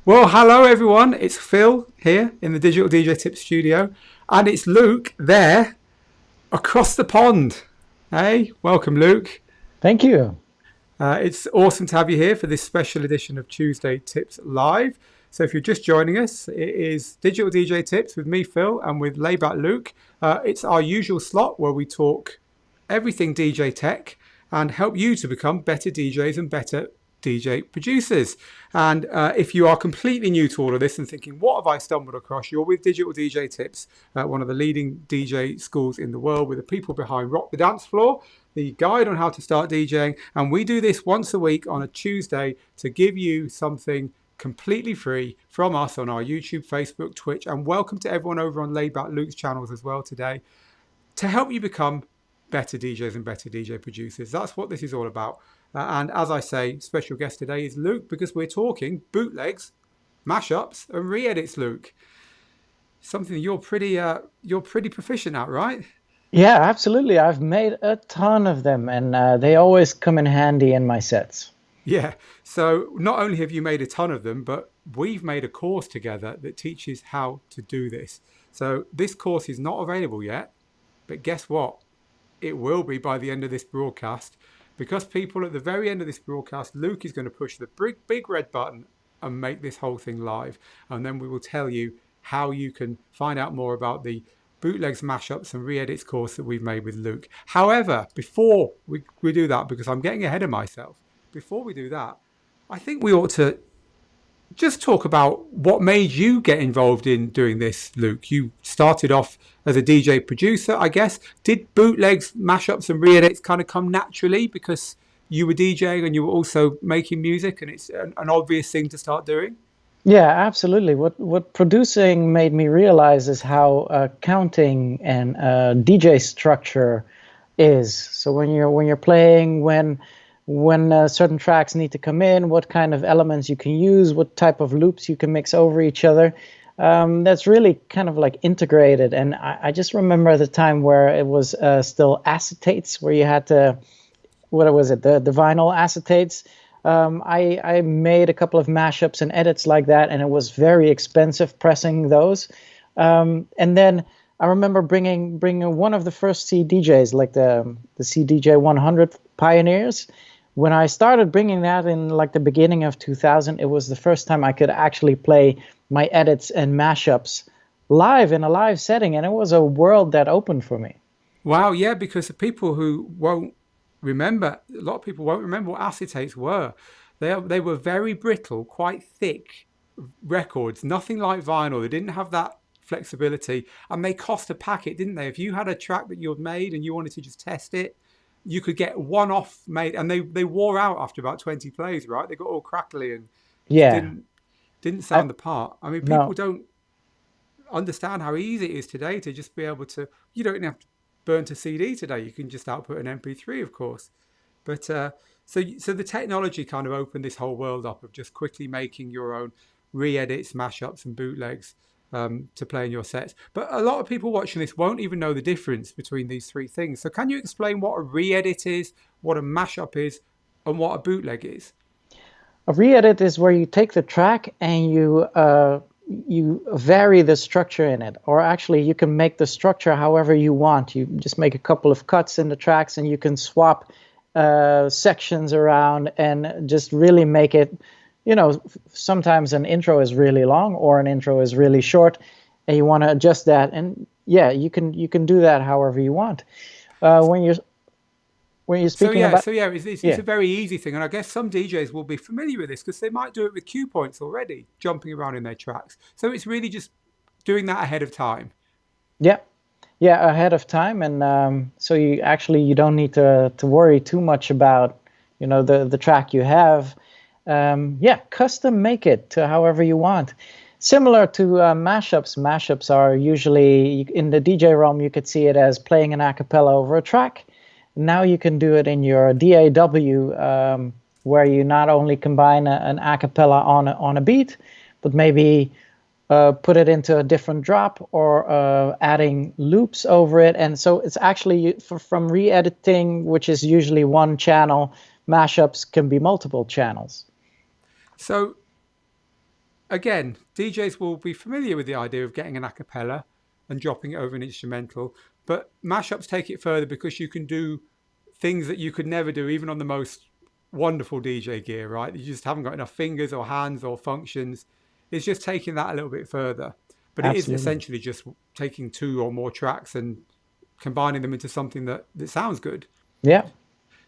Well, hello everyone. It's Phil here in the Digital DJ Tips studio, and it's Luke there across the pond. Hey, welcome, Luke. Thank you. It's awesome to have you here for this special edition of Tuesday Tips Live. So, if you're just joining us, it is Digital DJ Tips with me, Phil, and with Laidback Luke. It's our usual slot where we talk everything DJ tech and help you to become better DJs and better DJ producers. And if you are completely new to all of this and thinking, what have I stumbled across? You're with Digital DJ Tips, one of the leading DJ schools in the world, with the people behind Rock the Dance Floor, the guide on how to start DJing. And we do this once a week on a Tuesday to give you something completely free from us on our YouTube, Facebook, Twitch, and welcome to everyone over on Laidback Luke's channels as well today, to help you become better DJs and better DJ producers. That's what this is all about. And as I say, special guest today is Luke, because we're talking bootlegs, mashups, and re-edits. Luke, something you're pretty proficient at, right? Yeah, absolutely. I've made a ton of them, and they always come in handy in my sets. Yeah. So not only have you made a ton of them, but we've made a course together that teaches how to do this. So this course is not available yet, but guess what? It will be by the end of this broadcast. Because people, at the very end of this broadcast, Luke is going to push the big red button and make this whole thing live. And then we will tell you how you can find out more about the bootlegs, mashups, and re-edits course that we've made with Luke. However, before we do that, because I'm getting ahead of myself, before we do that, I think we ought to just talk about what made you get involved in doing this, Luke. You started off as a DJ producer, I guess. Did bootlegs, mashups, and re-edits kind of come naturally because you were DJing and you were also making music, and it's an obvious thing to start doing? Yeah, absolutely. What producing made me realize is how counting and DJ structure is. So when you're playing, when certain tracks need to come in, what kind of elements you can use, what type of loops you can mix over each other. That's really kind of like integrated. And I just remember at the time where it was still acetates, where you had to, what was it, the vinyl acetates. I made a couple of mashups and edits like that, and it was very expensive pressing those. And then I remember bringing one of the first CDJs, like the CDJ 100 Pioneers. When I started bringing that in like the beginning of 2000, it was the first time I could actually play my edits and mashups live in a live setting, and it was a world that opened for me. Wow, yeah, because the people who won't remember, a lot of people won't remember what acetates were. They were very brittle, quite thick records, nothing like vinyl. They didn't have that flexibility, and they cost a packet, didn't they? If you had a track that you'd made and you wanted to just test it, you could get one off made, and they wore out after about 20 plays, right? They got all crackly and just Yeah, didn't I, sound the part. I mean, people no, don't understand how easy it is today to just be able to. You don't even have to burn to CD today. You can just output an MP3, of course. But so the technology kind of opened this whole world up of just quickly making your own re-edits, mashups, and bootlegs to play in your sets. But a lot of people watching this won't even know the difference between these three things. So can you explain what a re-edit is, what a mashup is, and what a bootleg is? a re-edit is where you take the track and you vary the structure in it, or actually you can make the structure however you want. You just make a couple of cuts in the tracks, and you can swap sections around and just really make it. Sometimes an intro is really long or an intro is really short, and you want to adjust that. And yeah, you can do that however you want. When you're speaking about, It's yeah. a very easy thing, and I guess some DJs will be familiar with this because they might do it with cue points already, jumping around in their tracks. So it's really just doing that ahead of time. Yeah, yeah, ahead of time, and so you don't need to worry too much about the track you have. Yeah, custom make it to however you want. Similar to mashups. Mashups are usually in the DJ realm. You could see it as playing an a cappella over a track. Now you can do it in your DAW, where you not only combine an a cappella on a beat, but maybe put it into a different drop, or adding loops over it. And so it's actually from re-editing, which is usually one channel, mashups can be multiple channels. So again, DJs will be familiar with the idea of getting an a cappella and dropping it over an instrumental, but mashups take it further because you can do things that you could never do even on the most wonderful DJ gear, right? You just haven't got enough fingers or hands or functions. It's just taking that a little bit further. But it is Absolutely. essentially just taking two or more tracks and combining them into something that sounds good. Yeah.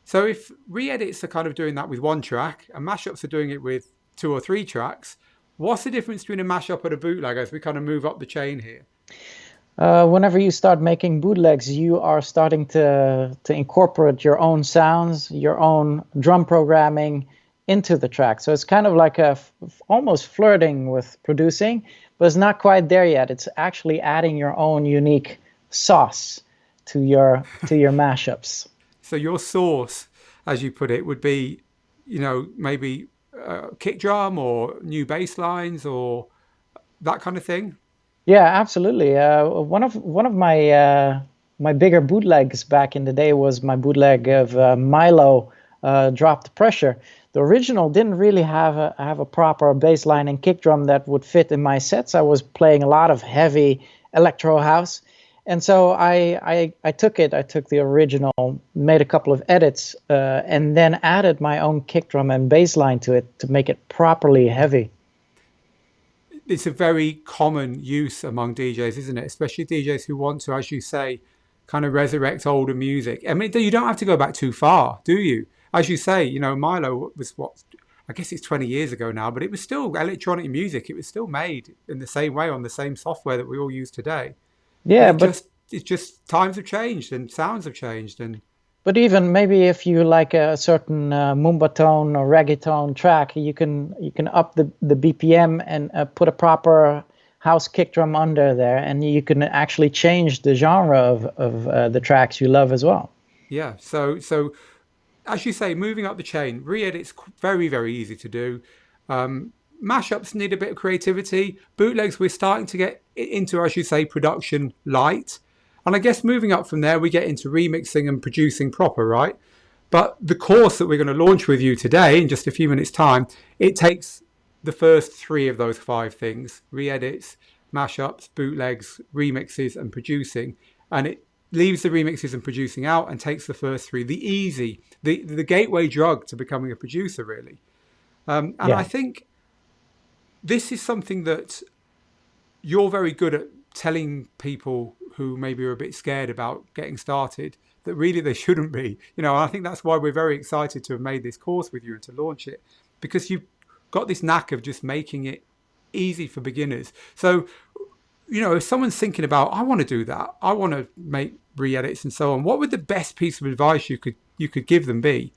So if re-edits are kind of doing that with one track and mashups are doing it with two or three tracks, what's the difference between a mashup and a bootleg as we kind of move up the chain here? Whenever you start making bootlegs, you are starting to incorporate your own sounds, your own drum programming into the track. So it's kind of like almost flirting with producing, but it's not quite there yet. It's actually adding your own unique sauce to your mashups. So your source, as you put it, would be, maybe kick drum or new bass lines or that kind of thing. Yeah, absolutely. One of my bigger bootlegs back in the day was my bootleg of Milo, Drop the Pressure. The original didn't really have a proper bass line and kick drum that would fit in my sets. I was playing a lot of heavy electro house, and so I took the original, made a couple of edits, and then added my own kick drum and bass line to it to make it properly heavy. It's a very common use among DJs, isn't it? Especially DJs who want to, as you say, kind of resurrect older music. I mean, you don't have to go back too far, do you? As you say, Milo was I guess it's 20 years ago now, but it was still electronic music. It was still made in the same way on the same software that we all use today. But Yeah, but it's just times have changed and sounds have changed. And But even maybe if you like a certain Moombahton or reggaeton track, you can up the BPM and put a proper house kick drum under there, and you can actually change the genre of the tracks you love as well. yeah, so as you say, moving up the chain, re-edits very, very easy to do. Mashups need a bit of creativity. Bootlegs, we're starting to get into, as you say, production light. And I guess moving up from there, we get into remixing and producing proper, right? But the course that we're going to launch with you today in just a few minutes' time, it takes the first three of those five things: re-edits, mashups, bootlegs, remixes, and producing. And it leaves the remixes and producing out and takes the first three, the gateway drug to becoming a producer, really. And Yeah. I think this is something that you're very good at telling people who maybe are a bit scared about getting started that really they shouldn't be. I think that's why we're very excited to have made this course with you and to launch it, because you've got this knack of just making it easy for beginners. So, if someone's thinking about, I want to do that, I want to make re-edits and so on, what would the best piece of advice you could give them be?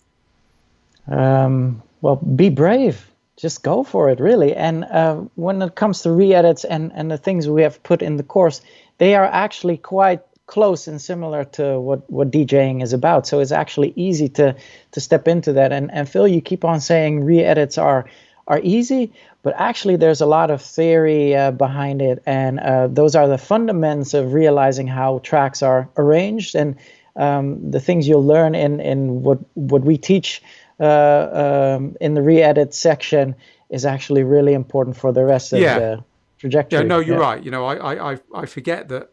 Well, be brave. Just go for it, really. And when it comes to re-edits and the things we have put in the course, they are actually quite close and similar to what DJing is about. So it's actually easy to step into that. And Phil, you keep on saying re-edits are easy, but actually there's a lot of theory behind it. And those are the fundamentals of realizing how tracks are arranged, and the things you'll learn in what we teach in the re-edit section is actually really important for the rest of the trajectory. Yeah, no, you're right. I forget that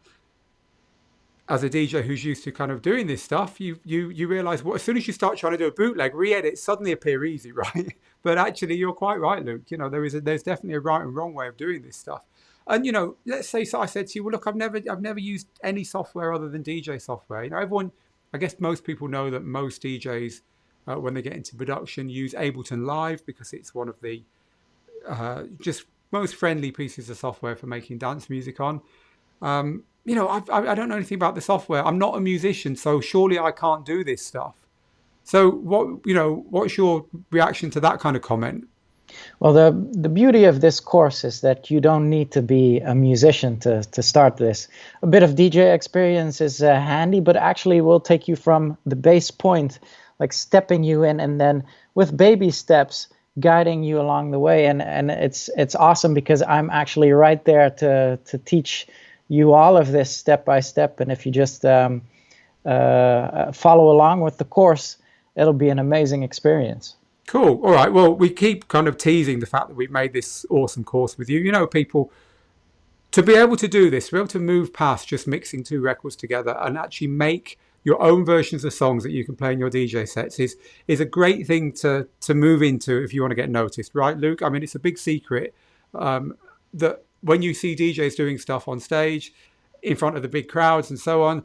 as a DJ who's used to kind of doing this stuff, you realize, well, as soon as you start trying to do a bootleg, re-edits suddenly appear easy, right? But actually, you're quite right, Luke. There's definitely a right and wrong way of doing this stuff. And let's say, so I said to you, well, look, I've never used any software other than DJ software. Everyone, I guess most people know that most DJs, when they get into production, use Ableton Live because it's one of the just most friendly pieces of software for making dance music on. I don't know anything about the software. I'm not a musician, so surely I can't do this stuff. So what's your reaction to that kind of comment? Well, the beauty of this course is that you don't need to be a musician to start this. A bit of DJ experience is handy, but actually will take you from the base point, like stepping you in, and then with baby steps guiding you along the way. And it's awesome because I'm actually right there to teach you all of this step by step. And if you just follow along with the course, it'll be an amazing experience. Cool. All right. Well, we keep kind of teasing the fact that we've made this awesome course with you. You know, people, to be able to do this, to be able to move past just mixing two records together and actually make your own versions of songs that you can play in your DJ sets is a great thing to move into if you want to get noticed, right, Luke? I mean, it's a big secret that when you see DJs doing stuff on stage in front of the big crowds and so on,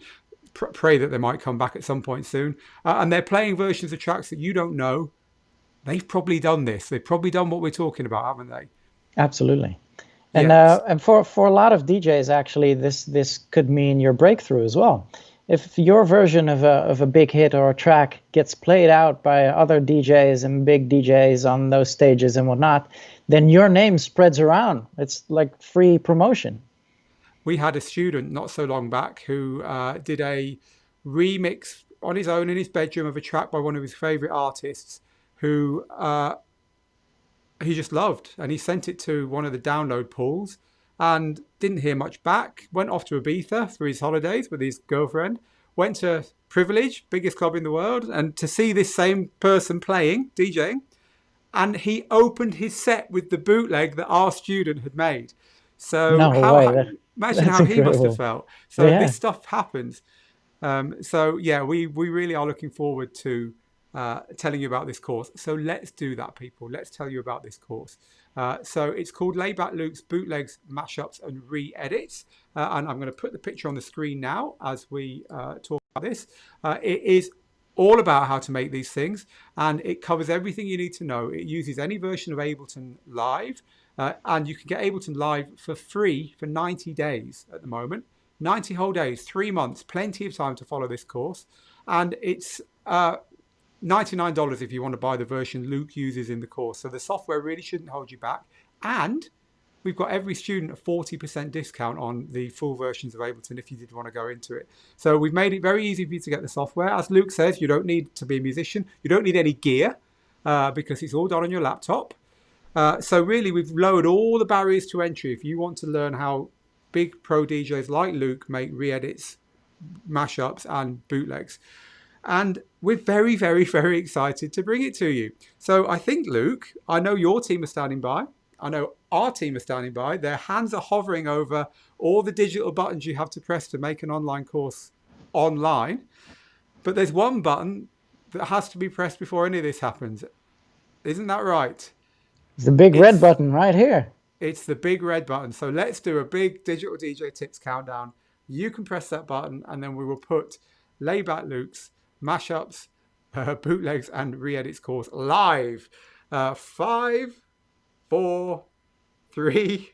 pray that they might come back at some point soon, and they're playing versions of tracks that you don't know. They've probably done this. They've probably done what we're talking about, haven't they? Absolutely. And Yes. and for a lot of DJs, actually, this could mean your breakthrough as well. If your version of a big hit or a track gets played out by other DJs and big DJs on those stages and whatnot, then your name spreads around. It's like free promotion. We had a student not so long back who did a remix on his own in his bedroom of a track by one of his favorite artists who he just loved. And he sent it to one of the download pools and didn't hear much back. Went off to Ibiza for his holidays with his girlfriend. Went to Privilege, biggest club in the world, and to see this same person playing, DJing, and he opened his set with the bootleg that our student had made. So No way. imagine That's how he must have incredible. felt. So Yeah. this stuff happens. So yeah, we really are looking forward to telling you about this course. So let's do that, people. Let's tell you about this course. So it's called Laidback Luke's Bootlegs, Mashups and Re-Edits. And I'm going to put the picture on the screen now as we talk about this. It is all about how to make these things, and it covers everything you need to know. It uses any version of Ableton Live, and you can get Ableton Live for free for 90 days at the moment. 90 whole days, 3 months, plenty of time to follow this course. And it's $99 if you want to buy the version Luke uses in the course. So the software really shouldn't hold you back. And we've got every student a 40% discount on the full versions of Ableton if you did want to go into it. So we've made it very easy for you to get the software. As Luke says, you don't need to be a musician. You don't need any gear because it's all done on your laptop. So really, we've lowered all the barriers to entry. If you want to learn how big pro DJs like Luke make re-edits, mashups, and bootlegs. And we're very, very, very excited to bring it to you. So I think, Luke, I know your team are standing by. I know our team are standing by. Their hands are hovering over all the digital buttons you have to press to make an online course online. But there's one button that has to be pressed before any of this happens. Isn't that right? It's the big red It's button right here. it's the big red button. So let's do a big digital DJ tips countdown. You can press that button, and then we will put Layback Luke's mashups, bootlegs, and re-edits course live. 5, 4, 3,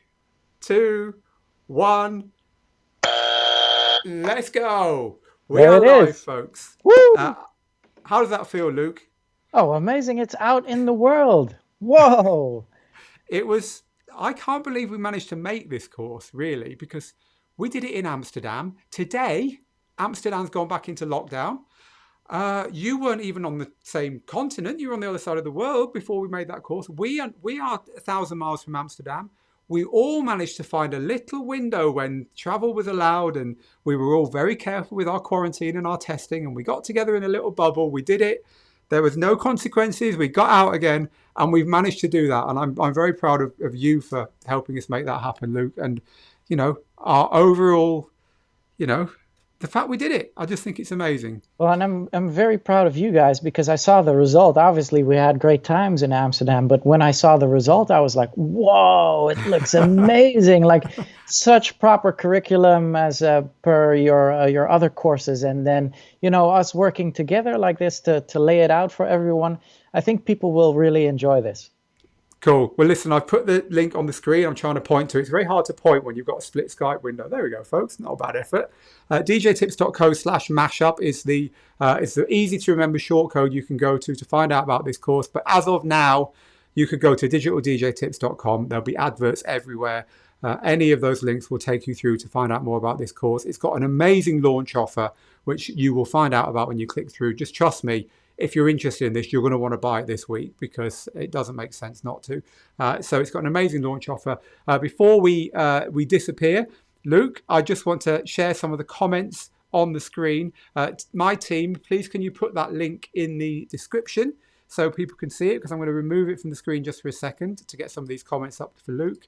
2, 1. Let's go. We There are it live, is. folks. Woo! How does that feel, Luke? Oh, amazing. It's out in the world. Whoa. It was, I can't believe we managed to make this course, really, because we did it in Amsterdam. Today, Amsterdam's gone back into lockdown. You weren't even on the same continent. You were on the other side of the world before we made that course. We are 1,000 miles from Amsterdam. We all managed to find a little window when travel was allowed, and we were all very careful with our quarantine and our testing, and we got together in a little bubble. We did it. There was no consequences. We got out again, and we've managed to do that. And I'm very proud of you for helping us make that happen, Luke. And, our overall, the fact we did it, I just think it's amazing. Well, and I'm very proud of you guys because I saw the result. Obviously, we had great times in Amsterdam, but when I saw the result, I was like, "Whoa! It looks amazing! Like such proper curriculum as per your other courses." And then us working together like this to lay it out for everyone. I think people will really enjoy this. Cool. Well, listen, I've put the link on the screen. I'm trying to point to it. It's very hard to point when you've got a split Skype window. There we go, folks. Not a bad effort. djtips.co/mashup is the easy to remember shortcode you can go to find out about this course. But as of now, you could go to digitaldjtips.com. There'll be adverts everywhere. Any of those links will take you through to find out more about this course. It's got an amazing launch offer, which you will find out about when you click through. Just trust me. If you're interested in this, you're going to want to buy it this week because it doesn't make sense not to. So it's got an amazing launch offer. Before we disappear, Luke, I just want to share some of the comments on the screen. My team, please can you put that link in the description so people can see it, because I'm going to remove it from the screen just for a second to get some of these comments up for Luke.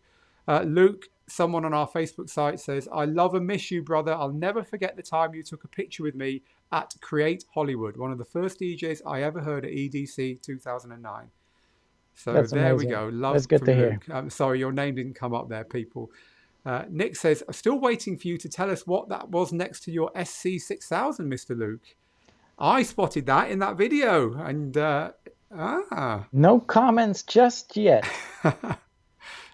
Luke, someone on our Facebook site says, I love and miss you, brother. I'll never forget the time you took a picture with me at Create Hollywood, one of the first DJs I ever heard at EDC 2009. So That's there we amazing. go. Love That's good from to Luke. hear. I'm sorry, your name didn't come up there, people. Nick says, I'm still waiting for you to tell us what that was next to your SC6000, Mr. Luke. I spotted that in that video. And, No comments just yet.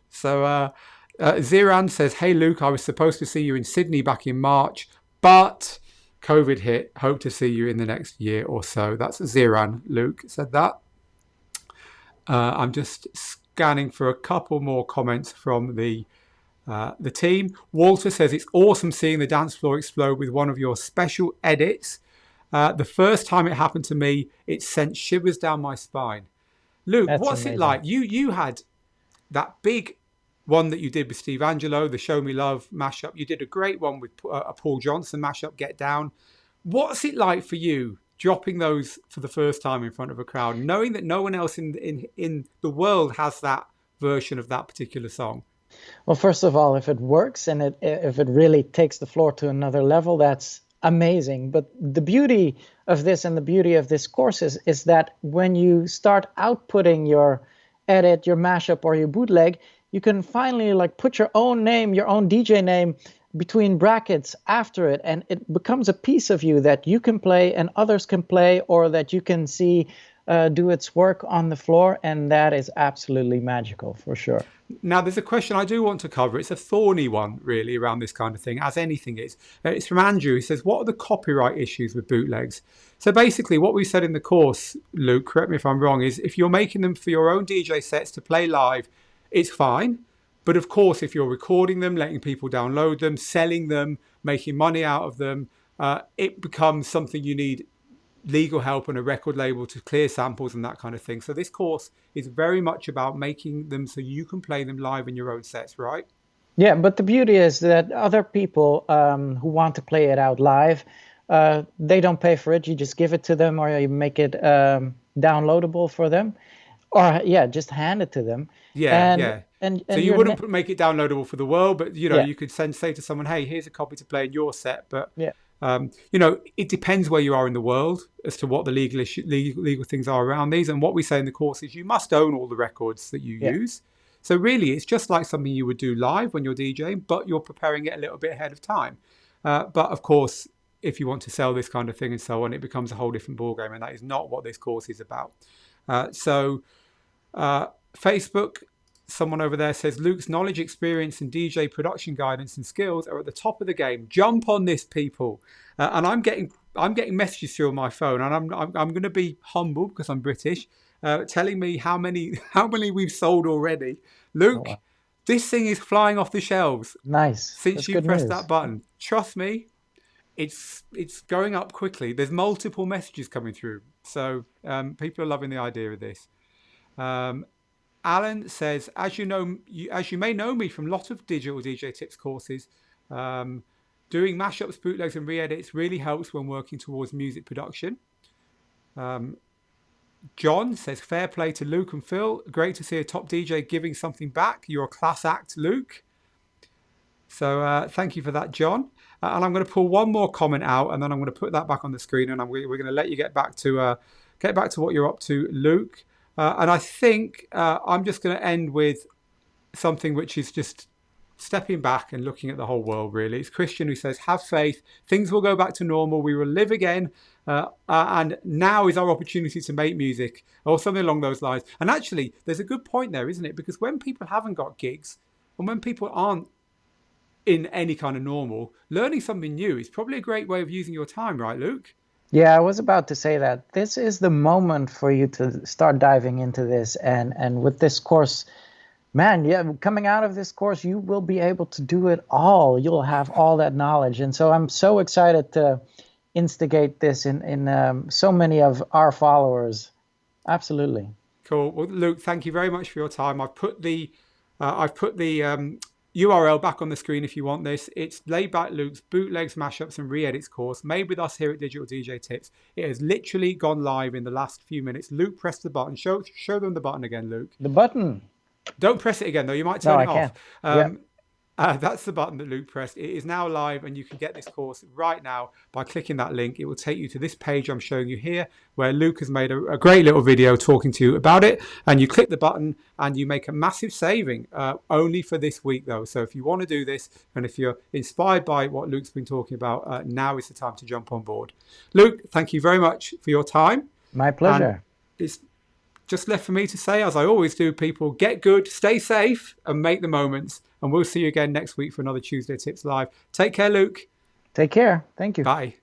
So Ziran says, hey, Luke, I was supposed to see you in Sydney back in March, but COVID hit. Hope to see you in the next year or so. That's Ziran. Luke said that. I'm just scanning for a couple more comments from the team. Walter says, it's awesome seeing the dance floor explode with one of your special edits. The first time it happened to me, it sent shivers down my spine. Luke, That's what's amazing. it like? You had that big one that you did with Steve Angelo, the Show Me Love mashup. You did a great one with a Paul Johnson mashup, Get Down. What's it like for you dropping those for the first time in front of a crowd, knowing that no one else in the world has that version of that particular song? Well, first of all, if it works and if it really takes the floor to another level, that's amazing. But the beauty of this and the beauty of this course is that when you start outputting your edit, your mashup, or your bootleg, you can finally like put your own name, your own DJ name between brackets after it, and it becomes a piece of you that you can play and others can play, or that you can see do its work on the floor, and that is absolutely magical for sure. Now, there's a question I do want to cover. It's a thorny one, really, around this kind of thing, as anything is. It's from Andrew. He says, what are the copyright issues with bootlegs? So basically, what we said in the course, Luke, correct me if I'm wrong, is if you're making them for your own DJ sets to play live, it's fine. But of course, if you're recording them, letting people download them, selling them, making money out of them, it becomes something you need legal help on a record label to clear samples and that kind of thing. So this course is very much about making them so you can play them live in your own sets, right? Yeah, but the beauty is that other people who want to play it out live, they don't pay for it. You just give it to them, or you make it downloadable for them, or just hand it to them. And so you wouldn't make it downloadable for the world, but you could say to someone, hey, here's a copy to play in your set. But it depends where you are in the world as to what the legal things are around these. And what we say in the course is you must own all the records that you use. So really, it's just like something you would do live when you're DJing, but you're preparing it a little bit ahead of time. But of course, if you want to sell this kind of thing and so on, it becomes a whole different ballgame, and that is not what this course is about. Facebook, someone over there says, Luke's knowledge, experience, and DJ production guidance and skills are at the top of the game. Jump on this, people. And I'm getting messages through on my phone, and I'm going to be humble because I'm British, telling me how many we've sold already. Luke, This thing is flying off the shelves. Nice. Since you pressed that button. Trust me, it's going up quickly. There's multiple messages coming through, so people are loving the idea of this. Alan says, as you may know me from a lot of digital DJ tips courses, doing mashups, bootlegs, and re-edits really helps when working towards music production. John says, fair play to Luke and Phil. Great to see a top DJ giving something back. You're a class act, Luke. So thank you for that, John. And I'm going to pull one more comment out, and then I'm going to put that back on the screen, and we're going to let you get back to what you're up to, Luke. And I think I'm just going to end with something which is just stepping back and looking at the whole world, really. It's Christian who says, have faith. Things will go back to normal. We will live again. And now is our opportunity to make music, or something along those lines. And actually, there's a good point there, isn't it? Because when people haven't got gigs, and when people aren't in any kind of normal, learning something new is probably a great way of using your time, right, Luke? Yeah, I was about to say that. This is the moment for you to start diving into this. And with this course, man, coming out of this course, you will be able to do it all. You'll have all that knowledge. And so I'm so excited to instigate this in so many of our followers. Absolutely. Cool. Well, Luke, thank you very much for your time. I've put the URL back on the screen if you want this. It's Laidback Luke's Bootlegs, Mashups and Re-edits course made with us here at Digital DJ Tips. It has literally gone live in the last few minutes. Luke, press the button. Show them the button again, Luke. The button. Don't press it again, though. You might turn it off. Can't. That's the button that Luke pressed. It is now live, and you can get this course right now by clicking that link. It will take you to this page I'm showing you here, where Luke has made a great little video talking to you about it. And you click the button, and you make a massive saving, only for this week, though. So if you want to do this, and if you're inspired by what Luke's been talking about, now is the time to jump on board. Luke, thank you very much for your time. My pleasure. And it's just left for me to say, as I always do, people, get good, stay safe, and make the moments. And we'll see you again next week for another Tuesday Tips Live. Take care, Luke. Take care. Thank you. Bye.